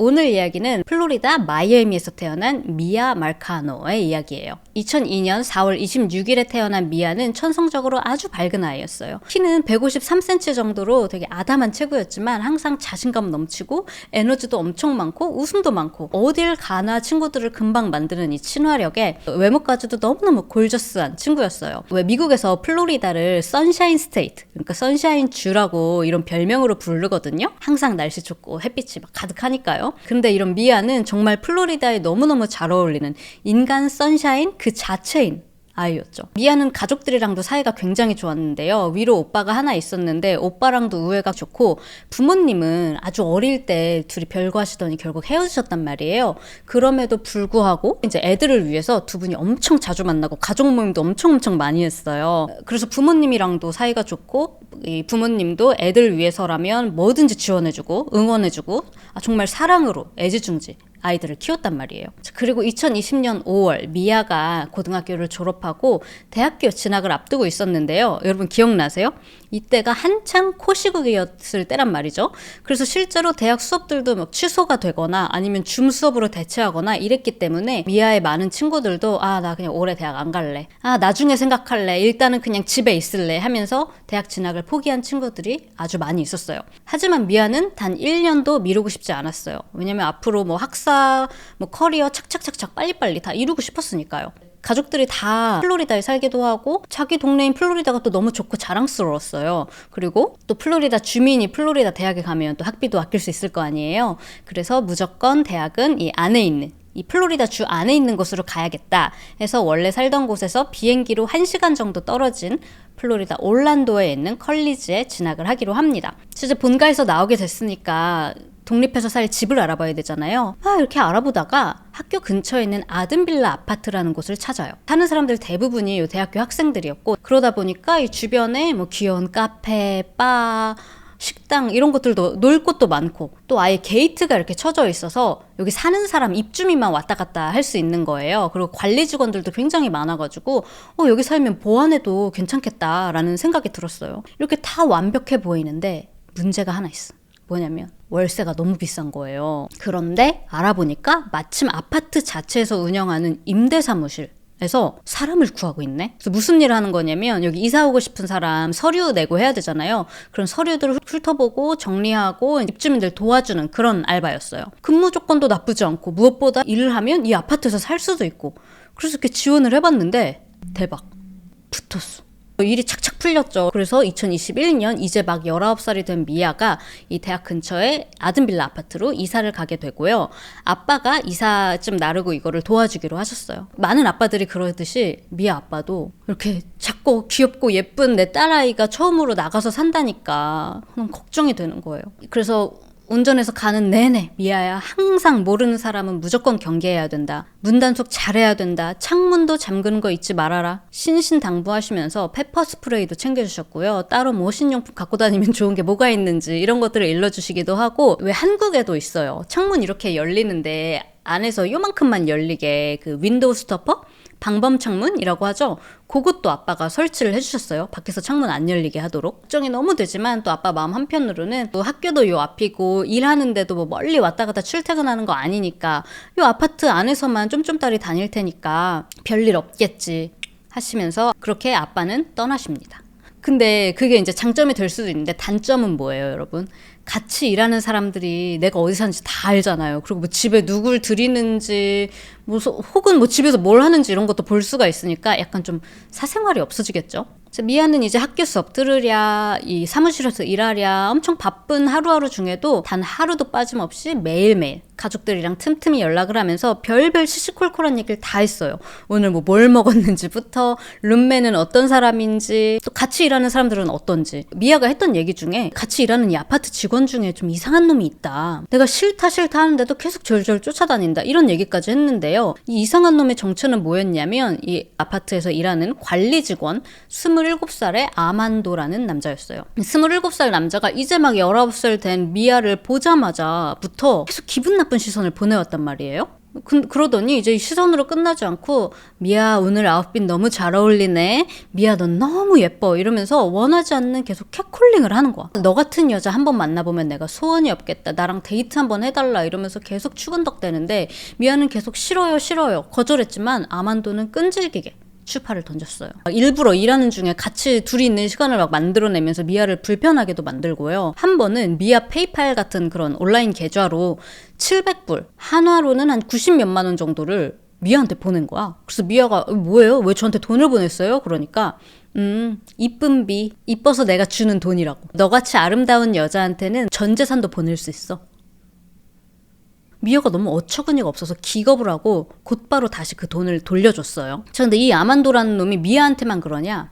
오늘 이야기는 플로리다 마이애미에서 태어난 미아 말카노의 이야기예요. 2002년 4월 26일에 태어난 미아는 천성적으로 아주 밝은 아이였어요. 키는 153cm 정도로 되게 아담한 체구였지만 항상 자신감 넘치고 에너지도 엄청 많고 웃음도 많고 어딜 가나 친구들을 금방 만드는 이 친화력에 외모까지도 너무너무 골저스한 친구였어요. 왜 미국에서 플로리다를 선샤인 스테이트, 그러니까 선샤인 주라고 이런 별명으로 부르거든요. 항상 날씨 좋고 햇빛이 막 가득하니까요. 근데 이런 미아는 정말 플로리다에 너무너무 잘 어울리는 인간 선샤인 그 자체인 아이였죠. 미아는 가족들이랑도 사이가 굉장히 좋았는데요. 위로 오빠가 하나 있었는데 오빠랑도 우애가 좋고 부모님은 아주 어릴 때 둘이 별거하시더니 결국 헤어지셨단 말이에요. 그럼에도 불구하고 이제 애들을 위해서 두 분이 엄청 자주 만나고 가족 모임도 엄청 많이 했어요. 그래서 부모님이랑도 사이가 좋고 이 부모님도 애들 위해서라면 뭐든지 지원해주고 응원해주고 정말 사랑으로 애지중지 아이들을 키웠단 말이에요. 그리고 2020년 5월 미아가 고등학교를 졸업하고 대학교 진학을 앞두고 있었는데요. 여러분 기억나세요? 이때가 한창 코시국이었을 때란 말이죠. 그래서 실제로 대학 수업들도 막 취소가 되거나 아니면 줌 수업으로 대체하거나 이랬기 때문에 미아의 많은 친구들도 나 그냥 올해 대학 안 갈래. 나중에 생각할래. 일단은 그냥 집에 있을래 하면서 대학 진학을 포기한 친구들이 아주 많이 있었어요. 하지만 미아는 단 1년도 미루고 싶지 않았어요. 왜냐면 앞으로 뭐 학사, 뭐 커리어 착착착착 빨리빨리 다 이루고 싶었으니까요. 가족들이 다 플로리다에 살기도 하고 자기 동네인 플로리다가 또 너무 좋고 자랑스러웠어요. 그리고 또 플로리다 주민이 플로리다 대학에 가면 또 학비도 아낄 수 있을 거 아니에요. 그래서 무조건 대학은 이 안에 있는 이 플로리다 주 안에 있는 곳으로 가야겠다 해서 원래 살던 곳에서 비행기로 1시간 정도 떨어진 플로리다 올란도에 있는 컬리지에 진학을 하기로 합니다. 진짜 본가에서 나오게 됐으니까 독립해서 살 집을 알아봐야 되잖아요. 이렇게 알아보다가 학교 근처에 있는 아든빌라 아파트라는 곳을 찾아요. 사는 사람들 대부분이 이 대학교 학생들이었고 그러다 보니까 이 주변에 뭐 귀여운 카페, 바, 식당 이런 것들도 놀 곳도 많고 또 아예 게이트가 이렇게 쳐져 있어서 여기 사는 사람 입주민만 왔다 갔다 할 수 있는 거예요. 그리고 관리 직원들도 굉장히 많아가지고 여기 살면 보안해도 괜찮겠다라는 생각이 들었어요. 이렇게 다 완벽해 보이는데 문제가 하나 있어. 뭐냐면 월세가 너무 비싼 거예요. 그런데 알아보니까 마침 아파트 자체에서 운영하는 임대사무실에서 사람을 구하고 있네. 그래서 무슨 일을 하는 거냐면 여기 이사 오고 싶은 사람 서류 내고 해야 되잖아요. 그런 서류들을 훑어보고 정리하고 입주민들 도와주는 그런 알바였어요. 근무 조건도 나쁘지 않고 무엇보다 일을 하면 이 아파트에서 살 수도 있고 그래서 이렇게 지원을 해봤는데 대박 붙었어. 일이 착착 풀렸죠. 그래서 2021년 이제 막 19살이 된 미아가 이 대학 근처에 아든빌라 아파트로 이사를 가게 되고요. 아빠가 이사 좀 나르고 이거를 도와주기로 하셨어요. 많은 아빠들이 그러듯이 미아 아빠도 이렇게 작고 귀엽고 예쁜 내 딸아이가 처음으로 나가서 산다니까 너무 걱정이 되는 거예요. 그래서 운전해서 가는 내내 미아야 항상 모르는 사람은 무조건 경계해야 된다. 문단속 잘해야 된다. 창문도 잠그는 거 잊지 말아라. 신신당부하시면서 페퍼 스프레이도 챙겨주셨고요. 따로 모신용품 갖고 다니면 좋은 게 뭐가 있는지 이런 것들을 일러주시기도 하고 왜 한국에도 있어요. 창문 이렇게 열리는데 안에서 요만큼만 열리게 그 윈도우 스토퍼? 방범 창문이라고 하죠. 그것도 아빠가 설치를 해주셨어요. 밖에서 창문 안 열리게 하도록. 걱정이 너무 되지만 또 아빠 마음 한편으로는 또 학교도 요 앞이고 일하는데도 뭐 멀리 왔다 갔다 출퇴근하는 거 아니니까 요 아파트 안에서만 쫌쫌따리 다닐 테니까 별일 없겠지 하시면서 그렇게 아빠는 떠나십니다. 근데 그게 이제 장점이 될 수도 있는데 단점은 뭐예요, 여러분? 같이 일하는 사람들이 내가 어디 사는지 다 알잖아요. 그리고 뭐 집에 누굴 들이는지, 뭐 혹은 뭐 집에서 뭘 하는지 이런 것도 볼 수가 있으니까 약간 좀 사생활이 없어지겠죠? 미아는 이제 학교 수업 들으랴, 이 사무실에서 일하랴 엄청 바쁜 하루하루 중에도 단 하루도 빠짐없이 매일매일 가족들이랑 틈틈이 연락을 하면서 별별 시시콜콜한 얘기를 다 했어요. 오늘 뭐 뭘 먹었는지부터 룸메는 어떤 사람인지 또 같이 일하는 사람들은 어떤지. 미아가 했던 얘기 중에 같이 일하는 이 아파트 직원 중에 좀 이상한 놈이 있다. 내가 싫다 하는데도 계속 졸졸 쫓아다닌다. 이런 얘기까지 했는데요. 이 이상한 놈의 정체는 뭐였냐면 이 아파트에서 일하는 관리 직원 27살의 아만도라는 남자였어요. 27살 남자가 이제 막 19살 된 미아를 보자마자부터 계속 기분 나쁜 시선을 보내왔단 말이에요. 그러더니 이제 시선으로 끝나지 않고 미아 오늘 아웃핏 너무 잘 어울리네. 미아 넌 너무 예뻐. 이러면서 원하지 않는 계속 캣콜링을 하는 거야. 너 같은 여자 한번 만나보면 내가 소원이 없겠다. 나랑 데이트 한번 해달라. 이러면서 계속 추근덕대는데 미아는 계속 싫어요 싫어요 거절했지만 아만도는 끈질기게 추파를 던졌어요. 일부러 일하는 중에 같이 둘이 있는 시간을 막 만들어내면서 미아를 불편하게도 만들고요. 한 번은 미아 페이팔 같은 그런 온라인 계좌로 700불, 한화로는 한 90몇만 원 정도를 미아한테 보낸 거야. 그래서 미아가 뭐예요? 왜 저한테 돈을 보냈어요? 그러니까 이쁜 비, 이뻐서 내가 주는 돈이라고. 너같이 아름다운 여자한테는 전 재산도 보낼 수 있어. 미아가 너무 어처구니가 없어서 기겁을 하고 곧바로 다시 그 돈을 돌려줬어요. 근데 이 아만도라는 놈이 미아한테만 그러냐?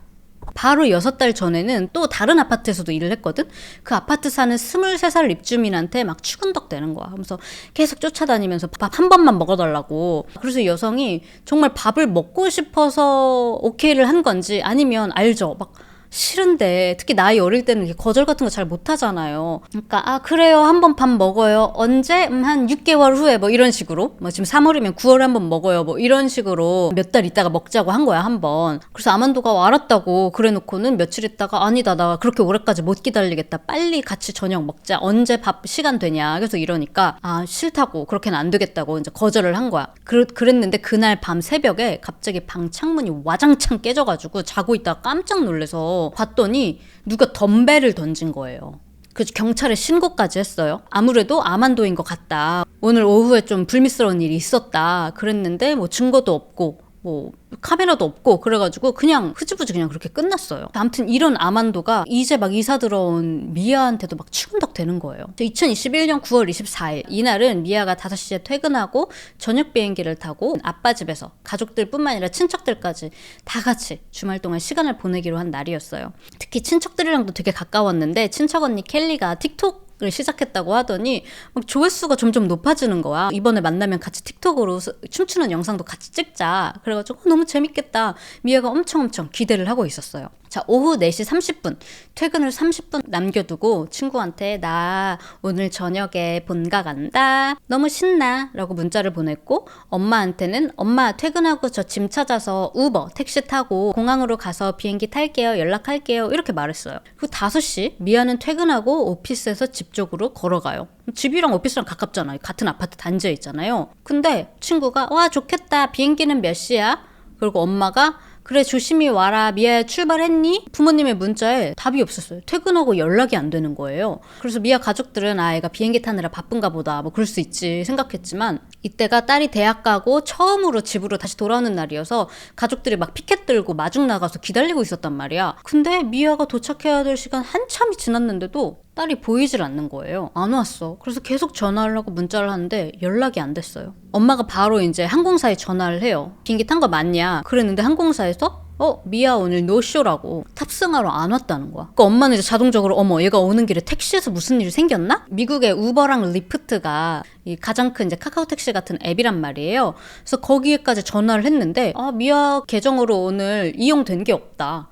바로 6달 전에는 또 다른 아파트에서도 일을 했거든? 그 아파트 사는 23살 입주민한테 막 추근덕대는 거야. 하면서 계속 쫓아다니면서 밥 한 번만 먹어달라고. 그래서 여성이 정말 밥을 먹고 싶어서 오케이를 한 건지 아니면 알죠? 막 싫은데 특히 나이 어릴 때는 이렇게 거절 같은 거 잘 못하잖아요. 그러니까 그래요 한번 밥 먹어요. 언제? 한 6개월 후에 뭐 이런 식으로 뭐 지금 3월이면 9월에 한번 먹어요. 뭐 이런 식으로 몇 달 있다가 먹자고 한 거야 한번. 그래서 아만도가 알았다고 그래놓고는 며칠 있다가 아니다 나 그렇게 오래까지 못 기다리겠다. 빨리 같이 저녁 먹자. 언제 밥 시간 되냐. 그래서 이러니까 싫다고 그렇게는 안 되겠다고 이제 거절을 한 거야. 그랬는데 그날 밤 새벽에 갑자기 방 창문이 와장창 깨져가지고 자고 있다가 깜짝 놀래서 봤더니 누가 덤벨을 던진 거예요. 그래서 경찰에 신고까지 했어요. 아무래도 아만도인 것 같다. 오늘 오후에 좀 불미스러운 일이 있었다. 그랬는데 뭐 증거도 없고 뭐 카메라도 없고 그래가지고 그냥 흐지부지 그냥 그렇게 끝났어요. 아무튼 이런 아만도가 이제 막 이사 들어온 미아한테도 막 추근덕 되는 거예요. 2021년 9월 24일 이날은 미아가 5시에 퇴근하고 저녁 비행기를 타고 아빠 집에서 가족들뿐만 아니라 친척들까지 다 같이 주말 동안 시간을 보내기로 한 날이었어요. 특히 친척들이랑도 되게 가까웠는데 친척 언니 켈리가 틱톡 을 시작했다고 하더니 막 조회수가 점점 높아지는 거야. 이번에 만나면 같이 틱톡으로 춤추는 영상도 같이 찍자. 그래가지고 너무 재밌겠다. 미아가 엄청 기대를 하고 있었어요. 자, 오후 4시 30분 퇴근을 30분 남겨두고 친구한테 나 오늘 저녁에 본가 간다. 너무 신나 라고 문자를 보냈고 엄마한테는 엄마 퇴근하고 저 짐 찾아서 우버 택시 타고 공항으로 가서 비행기 탈게요. 연락할게요. 이렇게 말했어요. 그리고 5시 미아는 퇴근하고 오피스에서 집 쪽으로 걸어가요. 집이랑 오피스랑 가깝잖아요. 같은 아파트 단지에 있잖아요. 근데 친구가 와 좋겠다. 비행기는 몇 시야? 그리고 엄마가 그래 조심히 와라 미아야 출발했니? 부모님의 문자에 답이 없었어요. 퇴근하고 연락이 안 되는 거예요. 그래서 미아 가족들은 애가 비행기 타느라 바쁜가 보다 뭐 그럴 수 있지 생각했지만 이때가 딸이 대학 가고 처음으로 집으로 다시 돌아오는 날이어서 가족들이 막 피켓 들고 마중 나가서 기다리고 있었단 말이야. 근데 미아가 도착해야 될 시간 한참이 지났는데도 딸이 보이질 않는 거예요. 안 왔어. 그래서 계속 전화하려고 문자를 하는데 연락이 안 됐어요. 엄마가 바로 이제 항공사에 전화를 해요. 비행기 탄 거 맞냐? 그랬는데 항공사에서 미아 오늘 노쇼라고 탑승하러 안 왔다는 거야. 그러니까 엄마는 이제 자동적으로 어머 얘가 오는 길에 택시에서 무슨 일이 생겼나? 미국의 우버랑 리프트가 이 가장 큰 이제 카카오 택시 같은 앱이란 말이에요. 그래서 거기에까지 전화를 했는데 미아 계정으로 오늘 이용된 게 없다.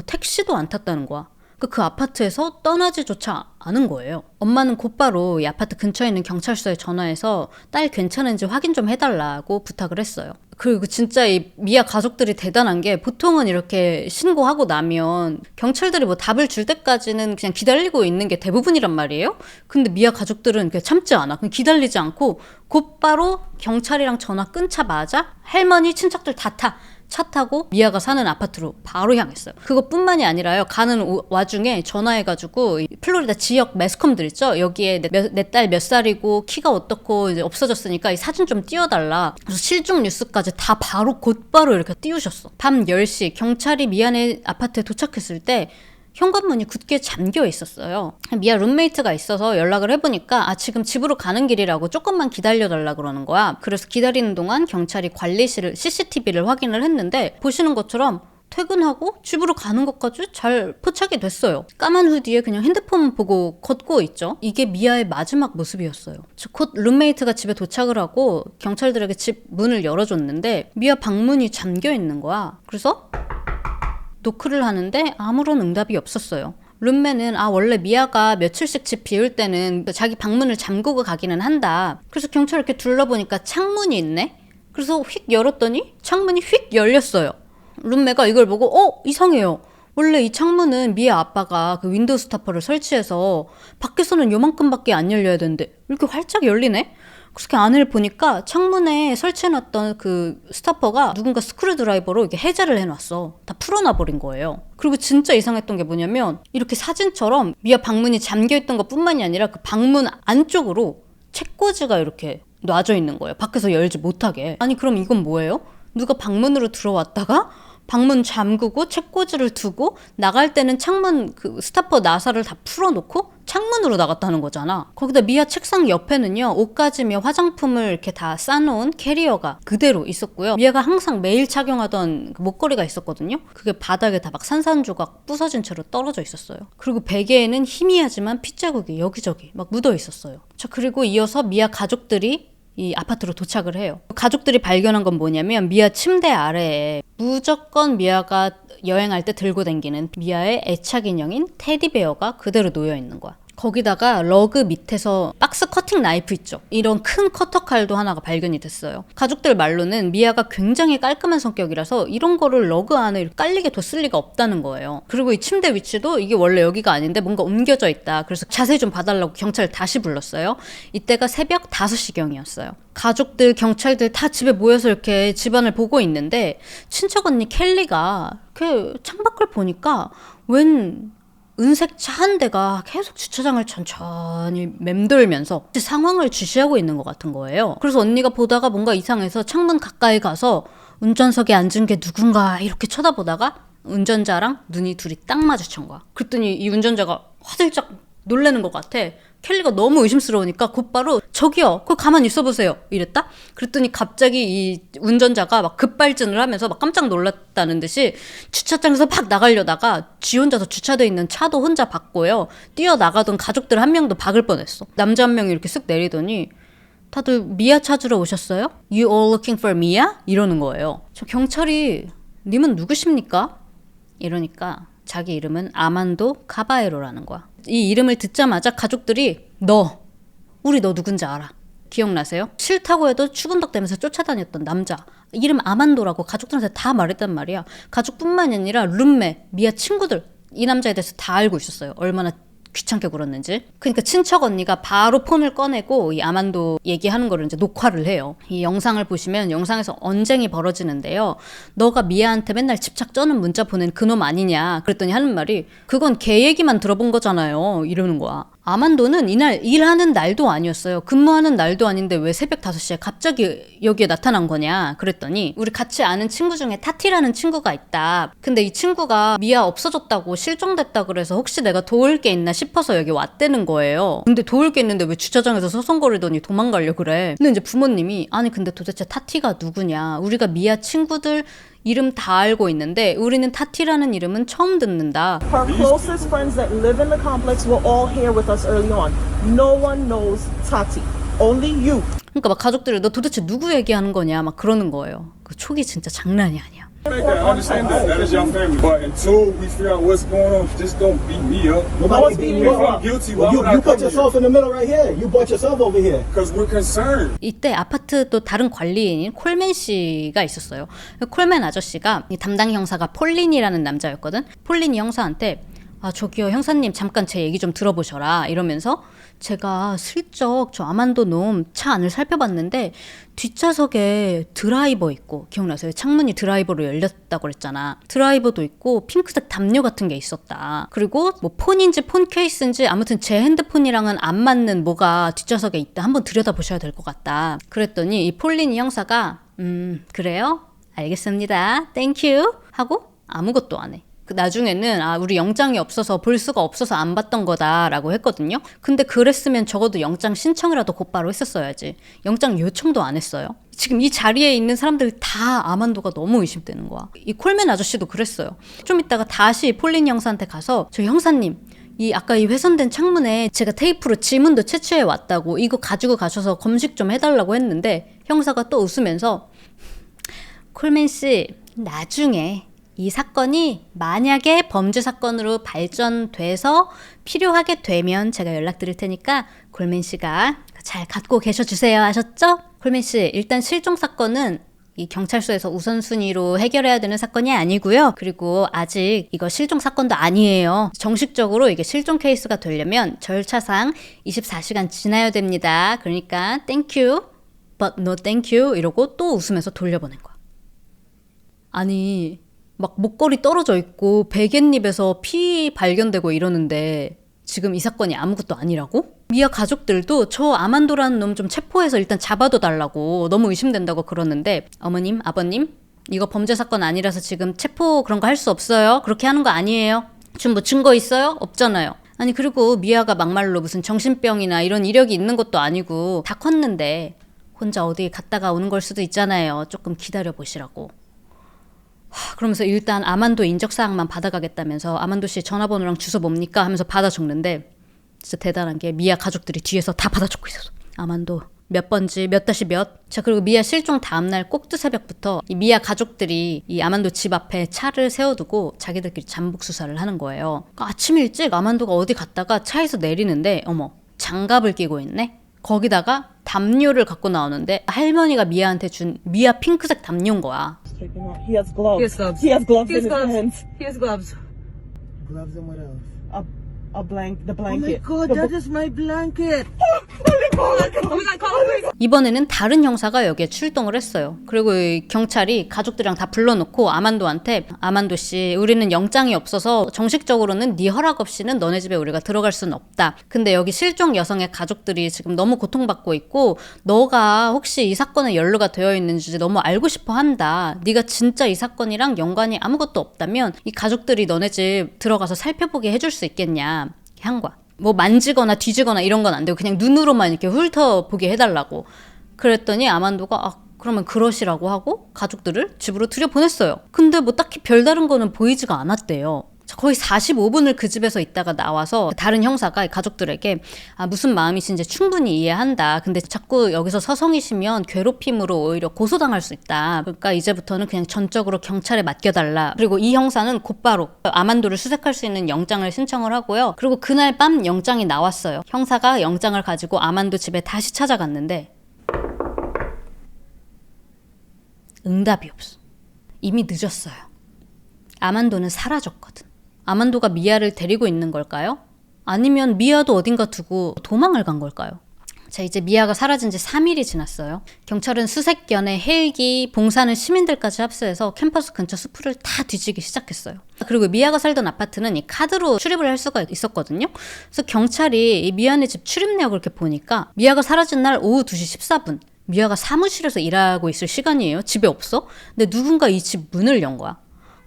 택시도 안 탔다는 거야. 그 아파트에서 떠나지조차 않은 거예요. 엄마는 곧바로 이 아파트 근처에 있는 경찰서에 전화해서 딸 괜찮은지 확인 좀 해달라고 부탁을 했어요. 그리고 진짜 이 미아 가족들이 대단한 게 보통은 이렇게 신고하고 나면 경찰들이 뭐 답을 줄 때까지는 그냥 기다리고 있는 게 대부분이란 말이에요. 근데 미아 가족들은 참지 않아. 그냥 기다리지 않고 곧바로 경찰이랑 전화 끊자마자 할머니 친척들 다 차 타고 미아가 사는 아파트로 바로 향했어요. 그것뿐만이 아니라요. 가는 와중에 전화해가지고 플로리다 지역 매스컴들 있죠. 여기에 내 딸 몇 살이고 키가 어떻고 이제 없어졌으니까 이 사진 좀 띄워달라. 그래서 실종 뉴스까지 다 곧바로 이렇게 띄우셨어. 밤 10시 경찰이 미아네 아파트에 도착했을 때 현관문이 굳게 잠겨 있었어요. 미아 룸메이트가 있어서 연락을 해보니까 지금 집으로 가는 길이라고 조금만 기다려달라 그러는 거야. 그래서 기다리는 동안 경찰이 관리실을 CCTV를 확인을 했는데 보시는 것처럼 퇴근하고 집으로 가는 것까지 잘 포착이 됐어요. 까만 후디에 그냥 핸드폰 보고 걷고 있죠. 이게 미아의 마지막 모습이었어요. 곧 룸메이트가 집에 도착을 하고 경찰들에게 집 문을 열어줬는데 미아 방문이 잠겨 있는 거야. 그래서 노크를 하는데 아무런 응답이 없었어요. 룸메는 원래 미아가 며칠씩 집 비울 때는 자기 방문을 잠그고 가기는 한다. 그래서 경찰 이렇게 둘러보니까 창문이 있네? 그래서 휙 열었더니 창문이 휙 열렸어요. 룸메가 이걸 보고 이상해요. 원래 이 창문은 미아 아빠가 그 윈도우 스타퍼를 설치해서 밖에서는 요만큼밖에 안 열려야 되는데 이렇게 활짝 열리네? 그래서 안을 보니까 창문에 설치해놨던 그 스타퍼가 누군가 스크류 드라이버로 이렇게 해제를 해놨어. 다 풀어놔버린 거예요. 그리고 진짜 이상했던 게 뭐냐면 이렇게 사진처럼 미아 방문이 잠겨있던 것 뿐만이 아니라 그 방문 안쪽으로 책꽂이가 이렇게 놔져 있는 거예요. 밖에서 열지 못하게. 아니 그럼 이건 뭐예요? 누가 방문으로 들어왔다가 방문 잠그고 책꽂이를 두고 나갈 때는 창문 그 스타퍼 나사를 다 풀어놓고 창문으로 나갔다는 거잖아. 거기다 미아 책상 옆에는요, 옷가지며 화장품을 이렇게 다 싸놓은 캐리어가 그대로 있었고요. 미아가 항상 매일 착용하던 그 목걸이가 있었거든요. 그게 바닥에 다 막 산산조각 부서진 채로 떨어져 있었어요. 그리고 베개에는 희미하지만 핏자국이 여기저기 막 묻어 있었어요. 자, 그리고 이어서 미아 가족들이 이 아파트로 도착을 해요. 가족들이 발견한 건 뭐냐면 미아 침대 아래에 무조건 미아가 여행할 때 들고 다니는 미아의 애착 인형인 테디베어가 그대로 놓여 있는 거야. 거기다가 러그 밑에서 박스 커팅 나이프 있죠. 이런 큰 커터 칼도 하나가 발견이 됐어요. 가족들 말로는 미아가 굉장히 깔끔한 성격이라서 이런 거를 러그 안에 깔리게 뒀을 리가 없다는 거예요. 그리고 이 침대 위치도 이게 원래 여기가 아닌데 뭔가 옮겨져 있다. 그래서 자세히 좀 봐달라고 경찰을 다시 불렀어요. 이때가 새벽 5시경이었어요. 가족들, 경찰들 다 집에 모여서 이렇게 집안을 보고 있는데 친척 언니 켈리가 이렇게 창밖을 보니까 웬 은색 차 한 대가 계속 주차장을 천천히 맴돌면서 상황을 주시하고 있는 것 같은 거예요. 그래서 언니가 보다가 뭔가 이상해서 창문 가까이 가서 운전석에 앉은 게 누군가 이렇게 쳐다보다가 운전자랑 눈이 둘이 딱 마주친 거야. 그랬더니 이 운전자가 화들짝 놀라는 것 같아. 켈리가 너무 의심스러우니까 곧바로 저기요, 그거 가만히 있어보세요 이랬다? 그랬더니 갑자기 이 운전자가 막 급발진을 하면서 막 깜짝 놀랐다는 듯이 주차장에서 막 나가려다가 지 혼자서 주차돼 있는 차도 혼자 박고요. 뛰어나가던 가족들 한 명도 박을 뻔했어. 남자 한 명이 이렇게 쓱 내리더니 다들 미아 찾으러 오셨어요? You all looking for Mia? 이러는 거예요. 저 경찰이 님은 누구십니까? 이러니까 자기 이름은 아만도 카바에로라는 거야. 이 이름을 듣자마자 가족들이 우리 너 누군지 알아. 기억나세요? 싫다고 해도 추근덕대면서 쫓아다녔던 남자. 이름 아만도라고 가족들한테 다 말했단 말이야. 가족뿐만이 아니라 룸메, 미아 친구들 이 남자에 대해서 다 알고 있었어요. 얼마나 귀찮게 굴었는지. 그러니까 친척 언니가 바로 폰을 꺼내고 이 아만도 얘기하는 거를 이제 녹화를 해요. 이 영상을 보시면 영상에서 언쟁이 벌어지는데요. 너가 미아한테 맨날 집착 쩌는 문자 보낸 그놈 아니냐. 그랬더니 하는 말이 그건 걔 얘기만 들어본 거잖아요. 이러는 거야. 아만도는 이날 일하는 날도 아니었어요. 근무하는 날도 아닌데 왜 새벽 5시에 갑자기 여기에 나타난 거냐. 그랬더니 우리 같이 아는 친구 중에 타티라는 친구가 있다. 근데 이 친구가 미아 없어졌다고 실종됐다 그래서 혹시 내가 도울 게 있나 싶어서 여기 왔다는 거예요. 근데 도울 게 있는데 왜 주차장에서 서성거리더니 도망가려 그래. 근데 이제 부모님이 아니 근데 도대체 타티가 누구냐. 우리가 미아 친구들 이름 다 알고 있는데 우리는 타티라는 이름은 처음 듣는다. Her closest friends that live in the complex were all here with us early on. No one knows Tati. Only you. 그러니까 막 가족들이 너 도대체 누구 얘기하는 거냐 막 그러는 거예요. 그 촉이 진짜 장난이 아니야. I understand that. That is your family. But until we figure out what's going on, just don't beat me up. Nobody's beating you up. If I'm guilty, why would I You come put yourself in the middle right here. You brought yourself over here. Because we're concerned. 이때 아파트 또 다른 관리인인 콜맨 씨가 있었어요. 콜맨 아저씨가 이 담당 형사가 폴린이라는 남자였거든. 폴린이 형사한테 저기요 형사님 잠깐 제 얘기 좀 들어보셔라 이러면서 제가 슬쩍 저 아만도 놈 차 안을 살펴봤는데 뒷좌석에 드라이버 있고 기억나세요? 창문이 드라이버로 열렸다고 그랬잖아. 드라이버도 있고 핑크색 담요 같은 게 있었다. 그리고 뭐 폰인지 폰 케이스인지 아무튼 제 핸드폰이랑은 안 맞는 뭐가 뒷좌석에 있다. 한번 들여다보셔야 될 것 같다. 그랬더니 이 폴린이 형사가 그래요? 알겠습니다. 땡큐 하고 아무것도 안 해. 나중에는 우리 영장이 없어서 볼 수가 없어서 안 봤던 거다라고 했거든요. 근데 그랬으면 적어도 영장 신청이라도 곧바로 했었어야지. 영장 요청도 안 했어요. 지금 이 자리에 있는 사람들 다 아만도가 너무 의심되는 거야. 이 콜맨 아저씨도 그랬어요. 좀 이따가 다시 폴린 형사한테 가서 저 형사님 아까 이 훼손된 창문에 제가 테이프로 지문도 채취해 왔다고 이거 가지고 가셔서 검식 좀 해달라고 했는데 형사가 또 웃으면서 콜맨 씨 나중에 이 사건이 만약에 범죄 사건으로 발전돼서 필요하게 되면 제가 연락드릴 테니까 콜맨 씨가 잘 갖고 계셔 주세요. 아셨죠? 콜맨 씨, 일단 실종 사건은 이 경찰서에서 우선순위로 해결해야 되는 사건이 아니고요. 그리고 아직 이거 실종 사건도 아니에요. 정식적으로 이게 실종 케이스가 되려면 절차상 24시간 지나야 됩니다. 그러니까 thank you, but no thank you 이러고 또 웃으면서 돌려보낸 거야. 아니 막 목걸이 떨어져 있고 베갯잎에서 피 발견되고 이러는데 지금 이 사건이 아무것도 아니라고? 미아 가족들도 저 아만도라는 놈 좀 체포해서 일단 잡아도 달라고 너무 의심된다고 그러는데 어머님, 아버님 이거 범죄 사건 아니라서 지금 체포 그런 거 할 수 없어요. 그렇게 하는 거 아니에요. 지금 뭐 증거 있어요? 없잖아요. 아니 그리고 미아가 막말로 무슨 정신병이나 이런 이력이 있는 것도 아니고 다 컸는데 혼자 어디 갔다가 오는 걸 수도 있잖아요. 조금 기다려 보시라고. 그러면서 일단 아만도 인적사항만 받아가겠다면서 아만도 씨 전화번호랑 주소 뭡니까? 하면서 받아 적는데 진짜 대단한 게 미아 가족들이 뒤에서 다 받아 적고 있었어. 아만도 몇 번지 몇 다시 몇. 자 그리고 미아 실종 다음날 꼭두 새벽부터 이 미아 가족들이 이 아만도 집 앞에 차를 세워두고 자기들끼리 잠복 수사를 하는 거예요. 아침 일찍 아만도가 어디 갔다가 차에서 내리는데 어머 장갑을 끼고 있네. 거기다가 담요를 갖고 나오는데 할머니가 미아한테 준 미아 핑크색 담요인 거야. He has gloves. He has gloves. He has gloves He has in his gloves. hands. He has gloves. Gloves and what else? The Oh my blanket. god, that is my blanket! Oh my God, call the police. 이번에는 다른 형사가 여기에 출동을 했어요. 그리고 이 경찰이 가족들이랑 다 불러놓고 아만도한테 아만도 씨 우리는 영장이 없어서 정식적으로는 네 허락 없이는 너네 집에 우리가 들어갈 수는 없다. 근데 여기 실종 여성의 가족들이 지금 너무 고통받고 있고 너가 혹시 이 사건에 연루가 되어 있는지 너무 알고 싶어 한다. 네가 진짜 이 사건이랑 연관이 아무것도 없다면 이 가족들이 너네 집 들어가서 살펴보게 해줄 수 있겠냐 한 거야. 뭐 만지거나 뒤지거나 이런 건 안 되고 그냥 눈으로만 이렇게 훑어보게 해달라고. 그랬더니 아만도가 그러면 그러시라고 하고 가족들을 집으로 들여보냈어요. 근데 뭐 딱히 별다른 거는 보이지가 않았대요. 거의 45분을 그 집에서 있다가 나와서 다른 형사가 가족들에게 무슨 마음이신지 충분히 이해한다. 근데 자꾸 여기서 서성이시면 괴롭힘으로 오히려 고소당할 수 있다. 그러니까 이제부터는 그냥 전적으로 경찰에 맡겨달라. 그리고 이 형사는 곧바로 아만도를 수색할 수 있는 영장을 신청을 하고요. 그리고 그날 밤 영장이 나왔어요. 형사가 영장을 가지고 아만도 집에 다시 찾아갔는데 응답이 없어. 이미 늦었어요. 아만도는 사라졌거든. 아만도가 미아를 데리고 있는 걸까요? 아니면 미아도 어딘가 두고 도망을 간 걸까요? 자, 이제 미아가 사라진 지 3일이 지났어요. 경찰은 수색견에 헬기, 봉사하는 시민들까지 합세해서 캠퍼스 근처 숲을 다 뒤지기 시작했어요. 그리고 미아가 살던 아파트는 이 카드로 출입을 할 수가 있었거든요. 그래서 경찰이 이 미아네 집 출입 내역을 이렇게 보니까 미아가 사라진 날 오후 2시 14분. 미아가 사무실에서 일하고 있을 시간이에요. 집에 없어? 근데 누군가 이 집 문을 연 거야.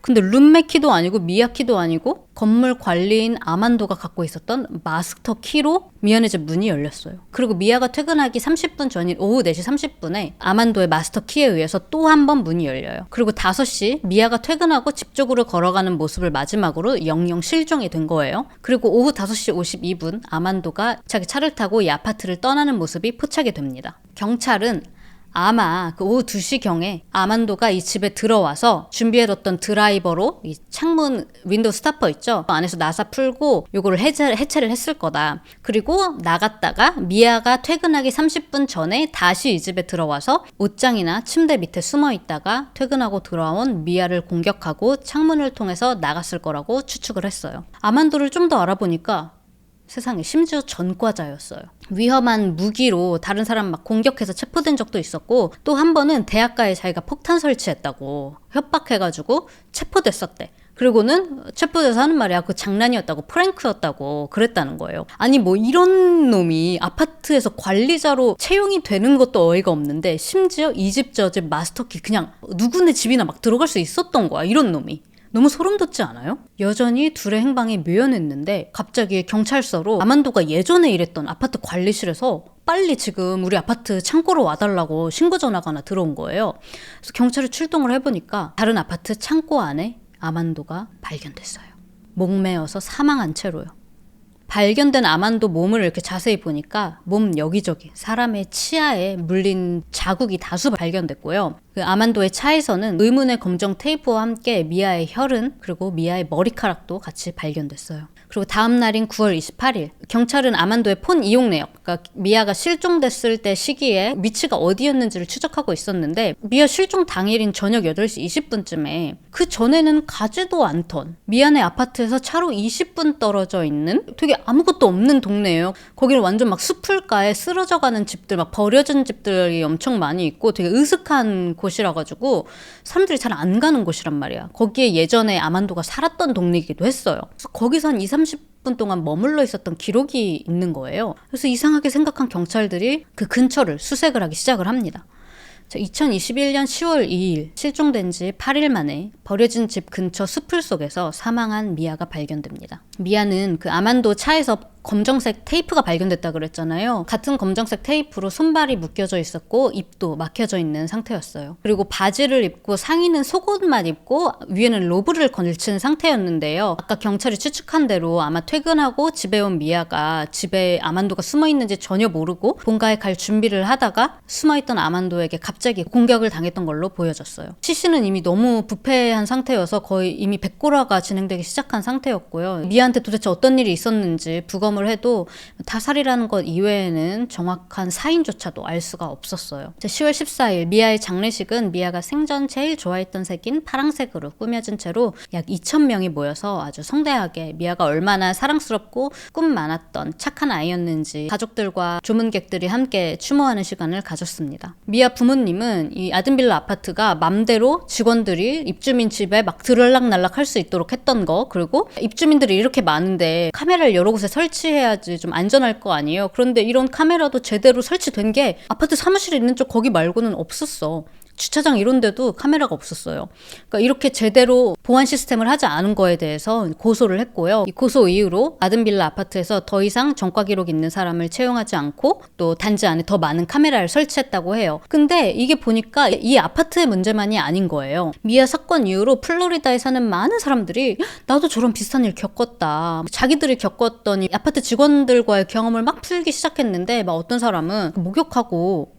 근데 룸메 키도 아니고 미아 키도 아니고 건물 관리인 아만도가 갖고 있었던 마스터 키로 미아네 집 문이 열렸어요. 그리고 미아가 퇴근하기 30분 전인 오후 4시 30분에 아만도의 마스터 키에 의해서 또 한 번 문이 열려요. 그리고 5시 미아가 퇴근하고 집 쪽으로 걸어가는 모습을 마지막으로 영영 실종이 된 거예요. 그리고 오후 5시 52분 아만도가 자기 차를 타고 이 아파트를 떠나는 모습이 포착이 됩니다. 경찰은 아마 그 오후 2시경에 아만도가 이 집에 들어와서 준비해뒀던 드라이버로 이 창문 윈도우 스타퍼 있죠? 안에서 나사 풀고 요거를 해체를 했을 거다. 그리고 나갔다가 미아가 퇴근하기 30분 전에 다시 이 집에 들어와서 옷장이나 침대 밑에 숨어 있다가 퇴근하고 돌아온 미아를 공격하고 창문을 통해서 나갔을 거라고 추측을 했어요. 아만도를 좀 더 알아보니까 세상에 심지어 전과자였어요. 위험한 무기로 다른 사람 막 공격해서 체포된 적도 있었고 또 한 번은 대학가에 자기가 폭탄 설치했다고 협박해가지고 체포됐었대. 그리고는 체포돼서 하는 말이야. 그 장난이었다고 프랭크였다고 그랬다는 거예요. 아니 뭐 이런 놈이 아파트에서 관리자로 채용이 되는 것도 어이가 없는데 심지어 이 집 저 집 마스터키 그냥 누구네 집이나 막 들어갈 수 있었던 거야. 이런 놈이. 너무 소름 돋지 않아요? 여전히 둘의 행방이 묘연했는데 갑자기 경찰서로 아만도가 예전에 일했던 아파트 관리실에서 빨리 지금 우리 아파트 창고로 와달라고 신고 전화가 하나 들어온 거예요. 그래서 경찰이 출동을 해보니까 다른 아파트 창고 안에 아만도가 발견됐어요. 목매어서 사망한 채로요. 발견된 아만도 몸을 이렇게 자세히 보니까 몸 여기저기 사람의 치아에 물린 자국이 다수 발견됐고요. 그 아만도의 차에서는 의문의 검정 테이프와 함께 미아의 혈흔 그리고 미아의 머리카락도 같이 발견됐어요. 그리고 다음 날인 9월 28일 경찰은 아만도의 폰 이용 내역, 그러니까 미아가 실종됐을 때 시기에 위치가 어디였는지를 추적하고 있었는데 미아 실종 당일인 저녁 8시 20분쯤에 그 전에는 가지도 않던 미아네 아파트에서 차로 20분 떨어져 있는 되게 아무것도 없는 동네예요. 거기는 완전 막 숲을가에 쓰러져가는 집들, 막 버려진 집들이 엄청 많이 있고 되게 으슥한 곳이라 가지고 사람들이 잘 안 가는 곳이란 말이야. 거기에 예전에 아만도가 살았던 동네이기도 했어요. 그래서 거기서 한 30분 동안 머물러 있었던 기록이 있는 거예요. 그래서 이상하게 생각한 경찰들이 그 근처를 수색을 하기 시작을 합니다. 2021년 10월 2일 실종된 지 8일 만에 버려진 집 근처 숲을 속에서 사망한 미아가 발견됩니다. 미아는 그 아만도 차에서 검정색 테이프가 발견됐다 그랬잖아요. 같은 검정색 테이프로 손발이 묶여져 있었고 입도 막혀져 있는 상태였어요. 그리고 바지를 입고 상의는 속옷만 입고 위에는 로브를 걸친 상태였는데요. 아까 경찰이 추측한 대로 아마 퇴근하고 집에 온 미아가 집에 아만도가 숨어 있는지 전혀 모르고 본가에 갈 준비를 하다가 숨어있던 아만도에게 갑자기 공격을 당했던 걸로 보여졌어요. 시신은 이미 너무 부패한 상태여서 거의 이미 백골화가 진행되기 시작한 상태였고요. 미아한테 도대체 어떤 일이 있었는지 부검을 해도 타살이라는 것 이외에는 정확한 사인조차도 알 수가 없었어요. 10월 14일 미아의 장례식은 미아가 생전 제일 좋아했던 색인 파랑색으로 꾸며진 채로 약 2,000명이 모여서 아주 성대하게 미아가 얼마나 사랑스럽고 꿈 많았던 착한 아이였는지 가족들과 조문객들이 함께 추모하는 시간을 가졌습니다. 미아 부모님은 이 아든빌라 아파트가 맘대로 직원들이 입주민 집에 막 들락날락 할 수 있도록 했던 거, 그리고 입주민들이 이렇게 많은데 카메라를 여러 곳에 설치해야지 좀 안전할 거 아니에요. 그런데 이런 카메라도 제대로 설치된 게 아파트 사무실에 있는 쪽 거기 말고는 없었어. 주차장 이런 데도 카메라가 없었어요. 그러니까 이렇게 제대로 보안 시스템을 하지 않은 거에 대해서 고소를 했고요. 이 고소 이후로 아든빌라 아파트에서 더 이상 전과 기록 있는 사람을 채용하지 않고 또 단지 안에 더 많은 카메라를 설치했다고 해요. 근데 이게 보니까 이 아파트의 문제만이 아닌 거예요. 미아 사건 이후로 플로리다에 사는 많은 사람들이 나도 저런 비슷한 일 겪었다. 자기들이 겪었던 이 아파트 직원들과의 경험을 막 풀기 시작했는데 막 어떤 사람은 목욕하고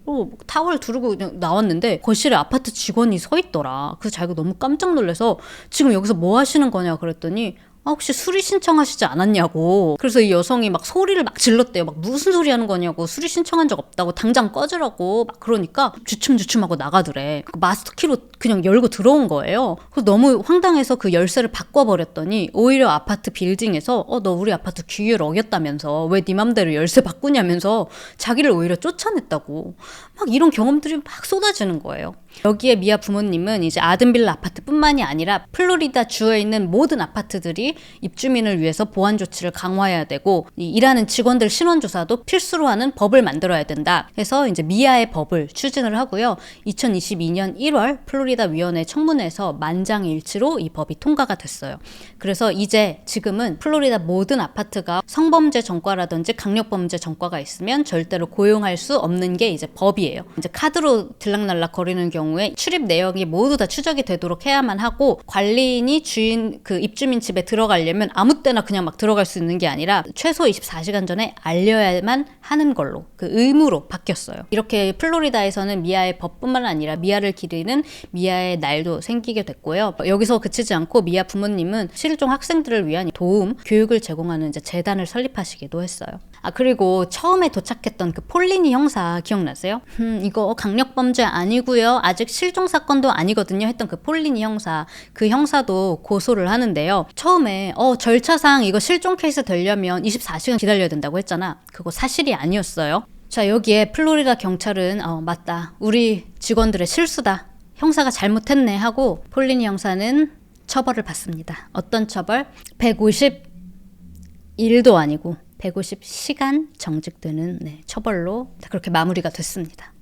타월 두르고 그냥 나왔는데 거실에 아파트 직원이 서 있더라. 그래서 자기가 너무 깜짝 놀라서 지금 여기서 뭐 하시는 거냐 그랬더니 혹시 수리 신청하시지 않았냐고. 그래서 이 여성이 막 소리를 막 질렀대요. 막 무슨 소리 하는 거냐고. 수리 신청한 적 없다고. 당장 꺼지라고. 막 그러니까 주춤주춤하고 나가더래. 그 마스터키로 그냥 열고 들어온 거예요. 그래서 너무 황당해서 그 열쇠를 바꿔버렸더니 오히려 아파트 빌딩에서 너 우리 아파트 규율 어겼다면서 왜 네 맘대로 열쇠 바꾸냐면서 자기를 오히려 쫓아냈다고. 막 이런 경험들이 막 쏟아지는 거예요. 여기에 미아 부모님은 이제 아든빌라 아파트뿐만이 아니라 플로리다 주에 있는 모든 아파트들이 입주민을 위해서 보안 조치를 강화해야 되고 일하는 직원들 신원조사도 필수로 하는 법을 만들어야 된다 해서 이제 미아의 법을 추진을 하고요. 2022년 1월 플로리다 위원회 청문회에서 만장일치로 이 법이 통과가 됐어요. 그래서 이제 지금은 플로리다 모든 아파트가 성범죄 전과라든지 강력범죄 전과가 있으면 절대로 고용할 수 없는 게 이제 법이에요. 이제 카드로 들락날락 거리는 경우에 출입 내역이 모두 다 추적이 되도록 해야만 하고 관리인이 주인 그 입주민 집에 들어가려면 아무 때나 그냥 막 들어갈 수 있는 게 아니라 최소 24시간 전에 알려야만 하는 걸로 그 의무로 바뀌었어요. 이렇게 플로리다에서는 미아의 법뿐만 아니라 미아를 기리는 미아의 날도 생기게 됐고요. 여기서 그치지 않고 미아 부모님은 실종 학생들을 위한 도움, 교육을 제공하는 이제 재단을 설립하시기도 했어요. 그리고 처음에 도착했던 그 폴리니 형사 기억나세요? 이거 강력범죄 아니고요. 아직 실종 사건도 아니거든요. 했던 그 폴리니 형사. 그 형사도 고소를 하는데요. 처음에 절차상 이거 실종 케이스 되려면 24시간 기다려야 된다고 했잖아. 그거 사실이 아니었어요. 자, 여기에 플로리다 경찰은 맞다. 우리 직원들의 실수다. 형사가 잘못했네 하고 폴리니 형사는 처벌을 받습니다. 어떤 처벌? 151도 아니고 150시간 정직되는 처벌로 그렇게 마무리가 됐습니다.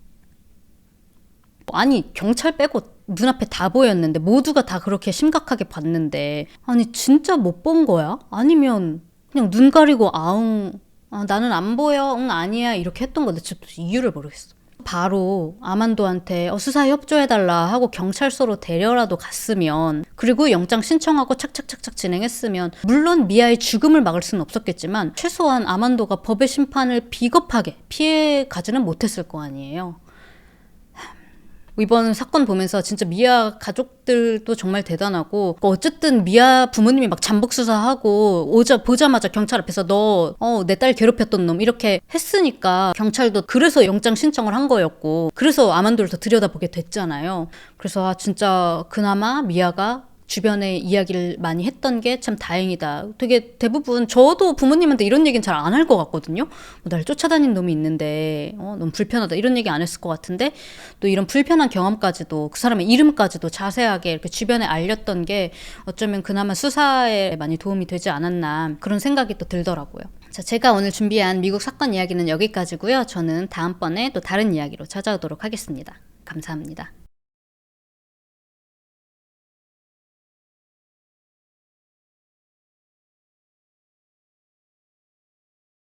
아니 경찰 빼고 눈앞에 다 보였는데 모두가 다 그렇게 심각하게 봤는데 아니 진짜 못 본 거야? 아니면 그냥 눈 가리고 나는 안 보여, 아니야 이렇게 했던 건데 진짜 이유를 모르겠어. 바로 아만도한테 수사에 협조해달라 하고 경찰서로 데려라도 갔으면, 그리고 영장 신청하고 착착착착 진행했으면 물론 미아의 죽음을 막을 수는 없었겠지만 최소한 아만도가 법의 심판을 비겁하게 피해가지는 못했을 거 아니에요. 이번 사건 보면서 진짜 미아 가족들도 정말 대단하고, 어쨌든 미아 부모님이 막 잠복 수사하고 보자마자 경찰 앞에서 너 내 딸 괴롭혔던 놈 이렇게 했으니까 경찰도 그래서 영장 신청을 한 거였고, 그래서 아만도를 더 들여다보게 됐잖아요. 그래서 진짜 그나마 미아가 주변에 이야기를 많이 했던 게 참 다행이다. 되게 대부분 저도 부모님한테 이런 얘기는 잘 안 할 것 같거든요. 날 쫓아다니는 놈이 있는데 너무 불편하다 이런 얘기 안 했을 것 같은데, 또 이런 불편한 경험까지도 그 사람의 이름까지도 자세하게 이렇게 주변에 알렸던 게 어쩌면 그나마 수사에 많이 도움이 되지 않았나 그런 생각이 또 들더라고요. 자, 제가 오늘 준비한 미국 사건 이야기는 여기까지고요. 저는 다음번에 또 다른 이야기로 찾아오도록 하겠습니다. 감사합니다.